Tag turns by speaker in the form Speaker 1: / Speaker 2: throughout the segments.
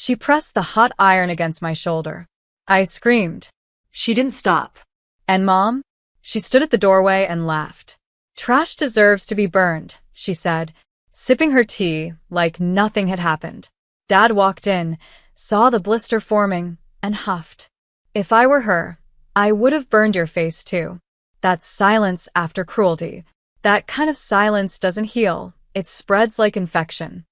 Speaker 1: She pressed the hot iron against my shoulder. I screamed.
Speaker 2: She didn't stop.
Speaker 1: And Mom? She stood at the doorway and laughed. Trash deserves to be burned, she said, sipping her tea like nothing had happened. Dad walked in, saw the blister forming, and huffed. If I were her, I would have burned your face too. That's silence after cruelty. That kind of silence doesn't heal. It spreads like infection.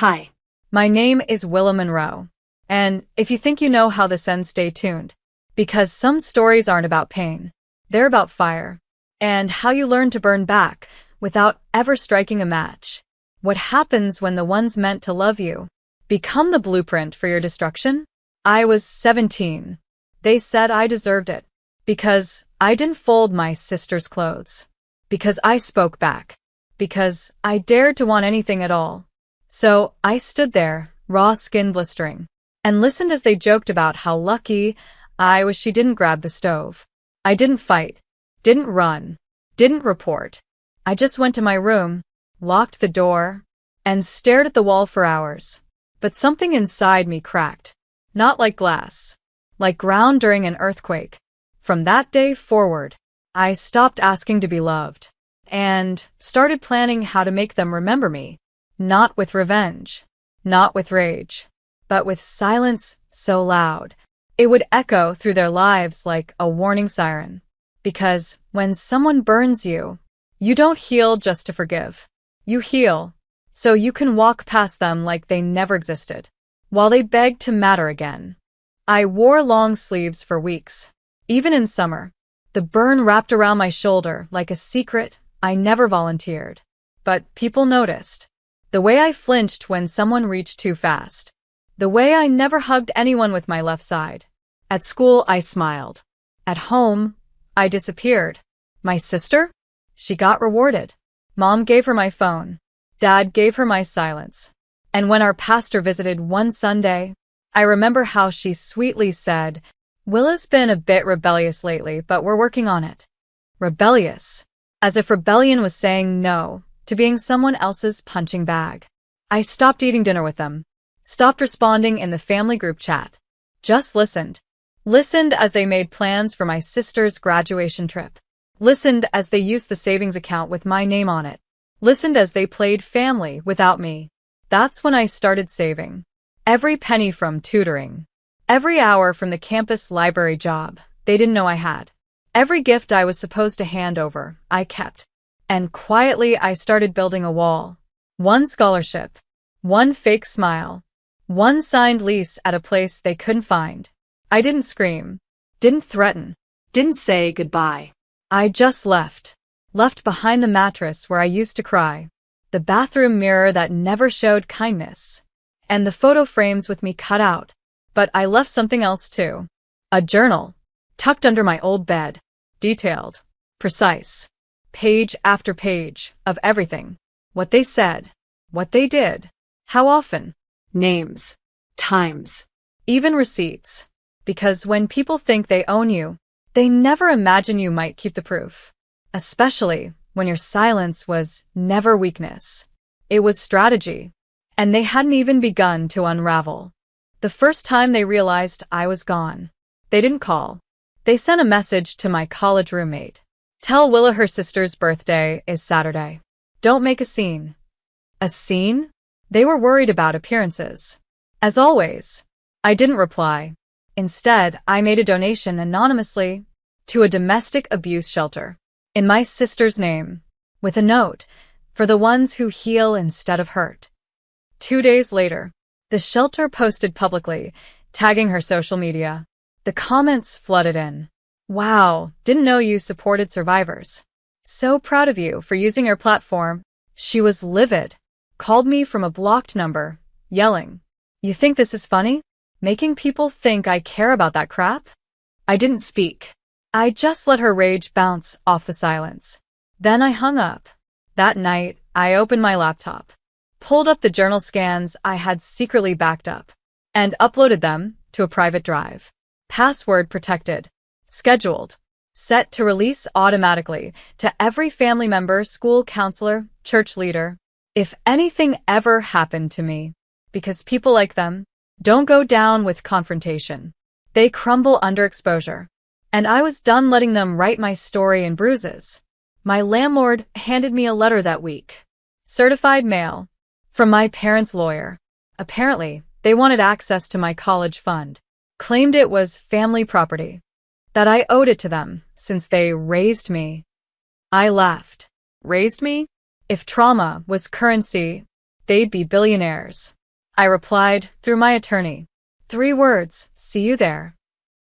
Speaker 2: Hi.
Speaker 1: My name is Willa Monroe. And if you think you know how this ends, stay tuned. Because some stories aren't about pain. They're about fire. And how you learn to burn back without ever striking a match. What happens when the ones meant to love you become the blueprint for your destruction? I was 17. They said I deserved it. Because I didn't fold my sister's clothes. Because I spoke back. Because I dared to want anything at all. So I stood there, raw skin blistering, and listened as they joked about how lucky I was she didn't grab the stove. I didn't fight, didn't run, didn't report. I just went to my room, locked the door, and stared at the wall for hours. But something inside me cracked. Not like glass. Like ground during an earthquake. From that day forward, I stopped asking to be loved. And started planning how to make them remember me. Not with revenge. Not with rage. But with silence so loud it would echo through their lives like a warning siren. Because when someone burns you, you don't heal just to forgive. You heal so you can walk past them like they never existed, while they beg to matter again. I wore long sleeves for weeks, even in summer. The burn wrapped around my shoulder like a secret I never volunteered. But people noticed. The way I flinched when someone reached too fast. The way I never hugged anyone with my left side. At school, I smiled. At home, I disappeared. My sister? She got rewarded. Mom gave her my phone. Dad gave her my silence. And when our pastor visited one Sunday, I remember how she sweetly said, "Willa's been a bit rebellious lately, but we're working on it." Rebellious. As if rebellion was saying no to being someone else's punching bag. I stopped eating dinner with them. Stopped responding in the family group chat. Just listened. Listened as they made plans for my sister's graduation trip. Listened as they used the savings account with my name on it. Listened as they played family without me. That's when I started saving. Every penny from tutoring. Every hour from the campus library job they didn't know I had. Every gift I was supposed to hand over, I kept. And quietly I started building a wall. One scholarship. One fake smile. One signed lease at a place they couldn't find. I didn't scream. Didn't threaten.
Speaker 2: Didn't say goodbye.
Speaker 1: I just left. Left behind the mattress where I used to cry. The bathroom mirror that never showed kindness. And the photo frames with me cut out. But I left something else too. A journal. Tucked under my old bed. Detailed. Precise. Page after page of everything. What they said. What they did. How often.
Speaker 2: Names. Times.
Speaker 1: Even receipts. Because when people think they own you, they never imagine you might keep the proof. Especially when your silence was never weakness. It was strategy. And they hadn't even begun to unravel. The first time they realized I was gone, they didn't call. They sent a message to my college roommate. "Tell Willa her sister's birthday is Saturday. Don't make a scene." A scene? They were worried about appearances. As always, I didn't reply. Instead, I made a donation anonymously to a domestic abuse shelter in my sister's name, with a note, "For the ones who heal instead of hurt." 2 days later, the shelter posted publicly, tagging her social media. The comments flooded in. "Wow, didn't know you supported survivors. So proud of you for using your platform." She was livid. Called me from a blocked number, yelling, "You think this is funny? Making people think I care about that crap?" I didn't speak. I just let her rage bounce off the silence. Then I hung up. That night, I opened my laptop, pulled up the journal scans I had secretly backed up, and uploaded them to a private drive. Password protected. Scheduled. Set to release automatically to every family member, school counselor, church leader. If anything ever happened to me, because people like them, don't go down with confrontation. They crumble under exposure. And I was done letting them write my story in bruises. My landlord handed me a letter that week. Certified mail. From my parents' lawyer. Apparently, they wanted access to my college fund. Claimed it was family property. That I owed it to them, since they raised me. I laughed. Raised me? If trauma was currency, they'd be billionaires. I replied, through my attorney. 3 words, see you there.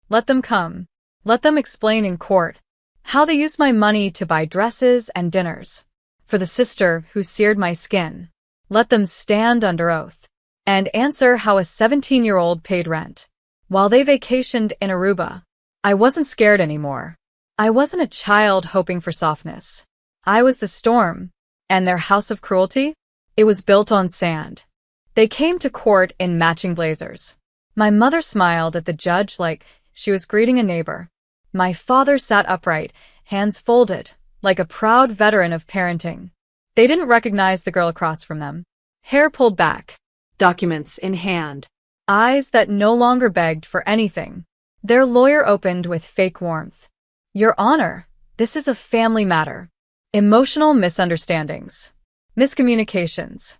Speaker 1: Let them come. Let them explain in court how they used my money to buy dresses and dinners for the sister who seared my skin. Let them stand under oath and answer how a 17-year-old paid rent while they vacationed in Aruba. I wasn't scared anymore. I wasn't a child hoping for softness. I was the storm. And their house of cruelty? It was built on sand. They came to court in matching blazers. My mother smiled at the judge like she was greeting a neighbor. My father sat upright, hands folded, like a proud veteran of parenting. They didn't recognize the girl across from them. Hair pulled back.
Speaker 2: Documents in hand.
Speaker 1: Eyes that no longer begged for anything. Their lawyer opened with fake warmth. Your Honor, this is a family matter. Emotional misunderstandings. Miscommunications.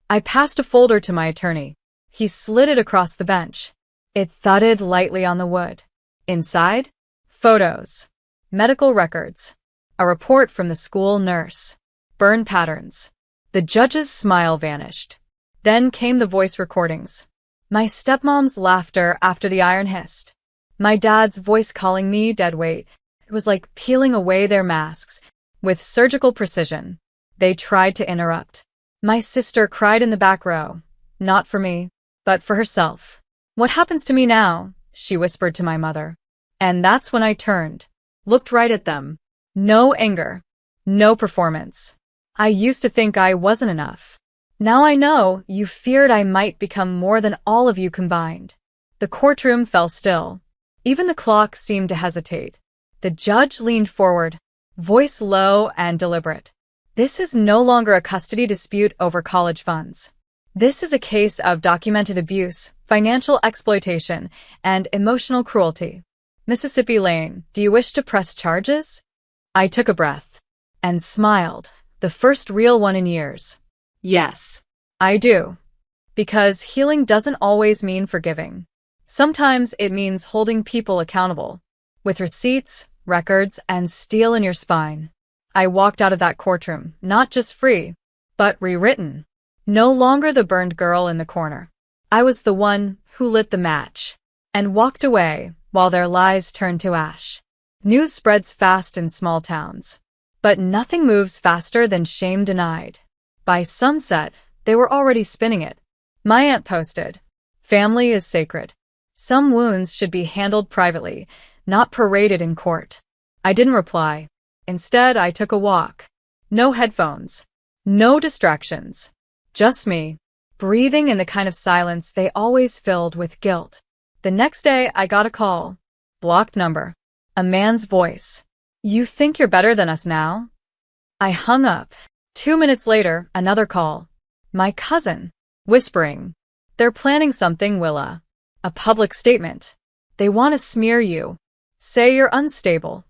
Speaker 1: I passed a folder to my attorney. He slid it across the bench. It thudded lightly on the wood. Inside? Photos. Medical records. A report from the school nurse. Burn patterns. The judge's smile vanished. Then came the voice recordings. My stepmom's laughter after the iron hissed. My dad's voice calling me dead weight. It was like peeling away their masks. With surgical precision. They tried to interrupt. My sister cried in the back row. Not for me, but for herself. What happens to me now? She whispered to my mother. And that's when I turned. Looked right at them. No anger. No performance. I used to think I wasn't enough. Now I know you feared I might become more than all of you combined. The courtroom fell still. Even the clock seemed to hesitate. The judge leaned forward. Voice low and deliberate. This is no longer a custody dispute over college funds. This is a case of documented abuse, financial exploitation, and emotional cruelty. Mississippi Lane, do you wish to press charges? I took a breath and smiled, the first real one in years.
Speaker 2: Yes.
Speaker 1: I do. Because healing doesn't always mean forgiving. Sometimes it means holding people accountable. With receipts, records, and steel in your spine. I walked out of that courtroom, not just free, but rewritten. No longer the burned girl in the corner. I was the one who lit the match and walked away while their lies turned to ash. News spreads fast in small towns, but nothing moves faster than shame denied. By sunset, they were already spinning it. My aunt posted, "Family is sacred. Some wounds should be handled privately, not paraded in court." I didn't reply. Instead, I took a walk. No headphones. No distractions. Just me, breathing in the kind of silence they always filled with guilt. The next day, I got a call. Blocked number. A man's voice. "You think you're better than us now?" I hung up. 2 minutes later, another call. My cousin. Whispering. "They're planning something, Willa. A public statement. They want to smear you. Say you're unstable."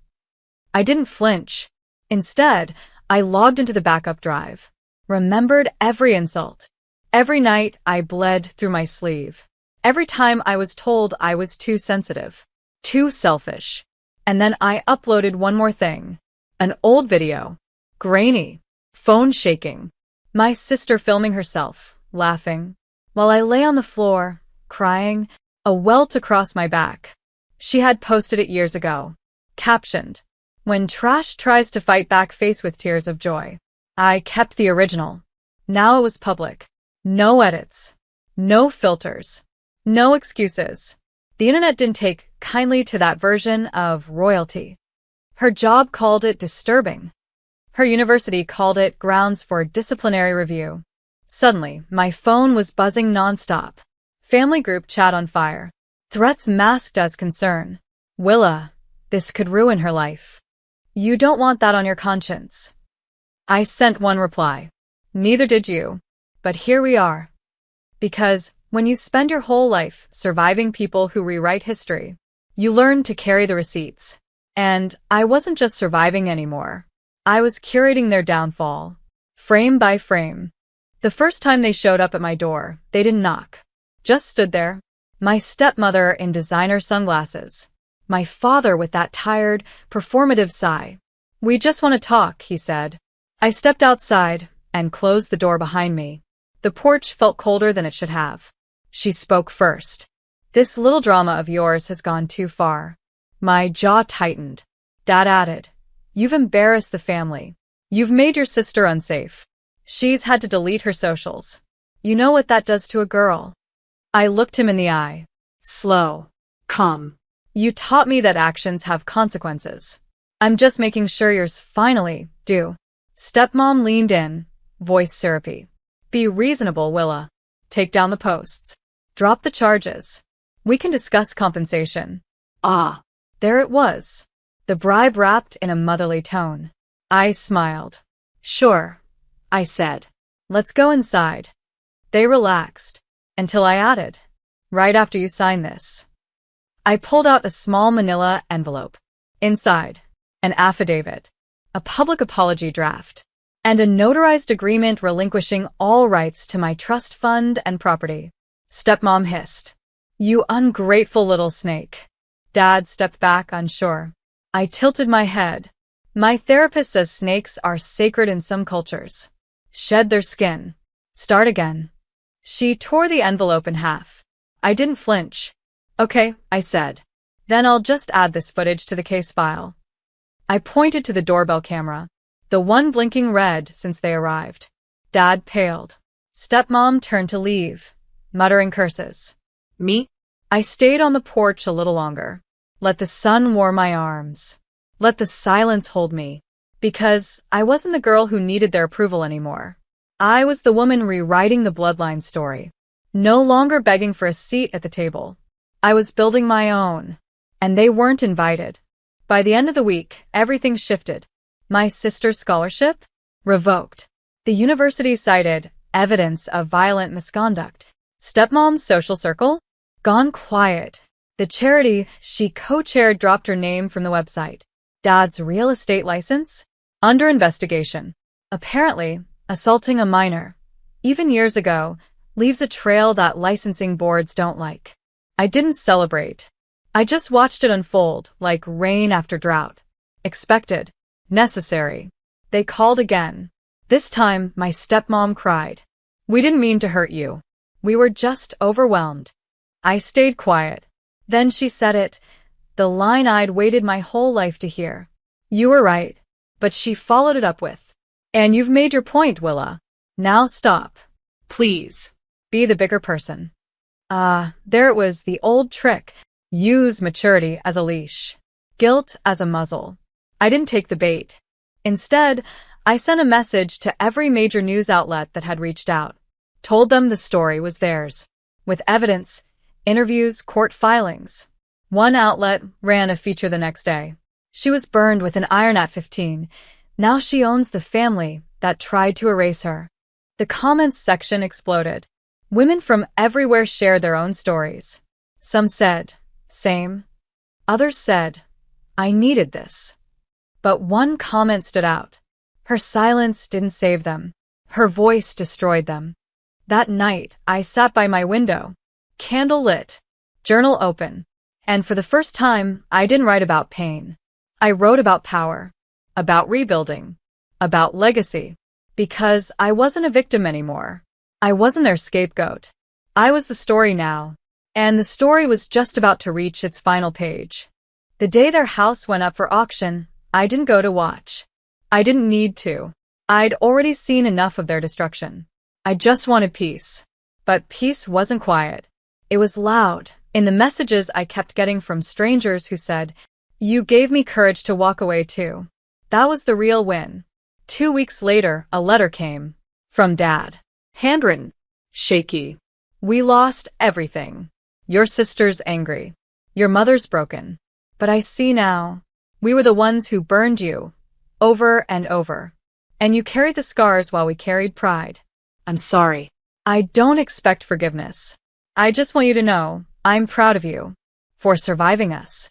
Speaker 1: I didn't flinch. Instead, I logged into the backup drive. Remembered every insult. Every night I bled through my sleeve. Every time I was told I was too sensitive. Too selfish. And then I uploaded one more thing. An old video. Grainy. Phone shaking. My sister filming herself, laughing. While I lay on the floor, crying, a welt across my back. She had posted it years ago. Captioned, "When trash tries to fight back, face with tears of joy." I kept the original. Now it was public. No edits. No filters. No excuses. The internet didn't take kindly to that version of royalty. Her job called it disturbing. Her university called it grounds for disciplinary review. Suddenly, my phone was buzzing nonstop. Family group chat on fire. Threats masked as concern. "Willa, this could ruin her life. You don't want that on your conscience." I sent one reply. "Neither did you. But here we are." Because When you spend your whole life surviving people who rewrite history, you learn to carry the receipts. And I wasn't just surviving anymore. I was curating their downfall, frame by frame. The first time they showed up at my door, they didn't knock. Just stood there. My stepmother in designer sunglasses. My father with that tired, performative sigh. "We just want to talk," he said. I stepped outside and closed the door behind me. The porch felt colder than it should have. She spoke first. "This little drama of yours has gone too far." My jaw tightened. Dad added, "You've embarrassed the family. You've made your sister unsafe. She's had to delete her socials. You know what that does to a girl." I looked him in the eye. Slow.
Speaker 2: Calm.
Speaker 1: "You taught me that actions have consequences. I'm just making sure yours finally do." Stepmom leaned in, voice syrupy. "Be reasonable, Willa. Take down the posts. Drop the charges. We can discuss compensation."
Speaker 2: Ah.
Speaker 1: There it was. The bribe wrapped in a motherly tone. I smiled. "Sure," I said. "Let's go inside." They relaxed. Until I added, "Right after you sign this." I pulled out a small manila envelope. Inside, an affidavit, a public apology draft, and a notarized agreement relinquishing all rights to my trust fund and property. Stepmom hissed, "You ungrateful little snake." Dad stepped back unsure. I tilted my head. "My therapist says snakes are sacred in some cultures. Shed their skin. Start again." She tore the envelope in half. I didn't flinch. "Okay," I said. "Then I'll just add this footage to the case file." I pointed to the doorbell camera, the one blinking red since they arrived. Dad paled. Stepmom turned to leave, muttering curses.
Speaker 2: Me?
Speaker 1: I stayed on the porch a little longer. Let the sun warm my arms. Let the silence hold me. Because I wasn't the girl who needed their approval anymore. I was the woman rewriting the bloodline story. No longer begging for a seat at the table. I was building my own. And they weren't invited. By the end of the week, everything shifted. My sister's scholarship? Revoked. The university cited evidence of violent misconduct. Stepmom's social circle? Gone quiet. The charity she co-chaired dropped her name from the website. Dad's real estate license? Under investigation. Apparently, assaulting a minor, even years ago, leaves a trail that licensing boards don't like. I didn't celebrate. I just watched it unfold like rain after drought. Expected. Necessary. They called again. This time, my stepmom cried. "We didn't mean to hurt you. We were just overwhelmed." I stayed quiet. Then she said it, the line I'd waited my whole life to hear. "You were right." But she followed it up with, "And you've made your point, Willa. Now stop.
Speaker 2: Please.
Speaker 1: Be the bigger person." There it was, the old trick. Use maturity as a leash. Guilt as a muzzle. I didn't take the bait. Instead, I sent a message to every major news outlet that had reached out. Told them the story was theirs. With evidence, interviews, court filings. One outlet ran a feature the next day. She was burned with an iron at 15. Now she owns the family that tried to erase her. The comments section exploded. Women from everywhere shared their own stories. Some said, "Same." Others said, "I needed this." But one comment stood out. Her silence didn't save them. Her voice destroyed them. That night, I sat by my window, candle lit, journal open, and for the first time, I didn't write about pain. I wrote about power, about rebuilding, about legacy, because I wasn't a victim anymore. I wasn't their scapegoat. I was the story now, and the story was just about to reach its final page. The day their house went up for auction, I didn't go to watch. I didn't need to. I'd already seen enough of their destruction. I just wanted peace. But peace wasn't quiet. It was loud, in the messages I kept getting from strangers who said, "You gave me courage to walk away too." That was the real win. 2 weeks later, a letter came. From Dad. Handwritten. Shaky. "We lost everything. Your sister's angry. Your mother's broken. But I see now. We were the ones who burned you. Over and over. And you carried the scars while we carried pride. I'm sorry. I don't expect forgiveness. I just want you to know, I'm proud of you for surviving us.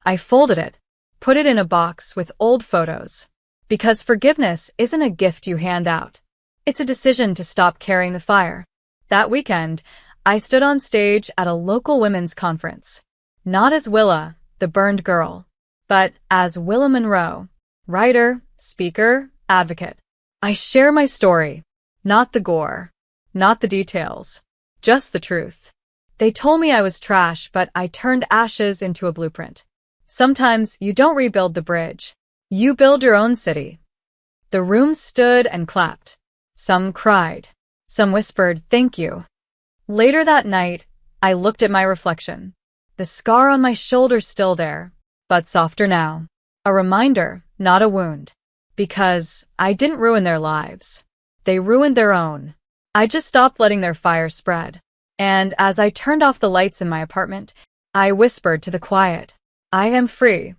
Speaker 1: I folded it, put it in a box with old photos. Because forgiveness isn't a gift you hand out. It's a decision to stop carrying the fire. That weekend, I stood on stage at a local women's conference. Not as Willa, the burned girl, but as Willa Monroe, writer, speaker, advocate. I share my story, not the gore, not the details, just the truth. They told me I was trash, but I turned ashes into a blueprint. Sometimes you don't rebuild the bridge. You build your own city. The room stood and clapped. Some cried. Some whispered, "Thank you." Later that night, I looked at my reflection. The scar on my shoulder still there, but softer now. A reminder, not a wound. Because I didn't ruin their lives. They ruined their own. I just stopped letting their fire spread. And as I turned off the lights in my apartment, I whispered to the quiet, "I am free.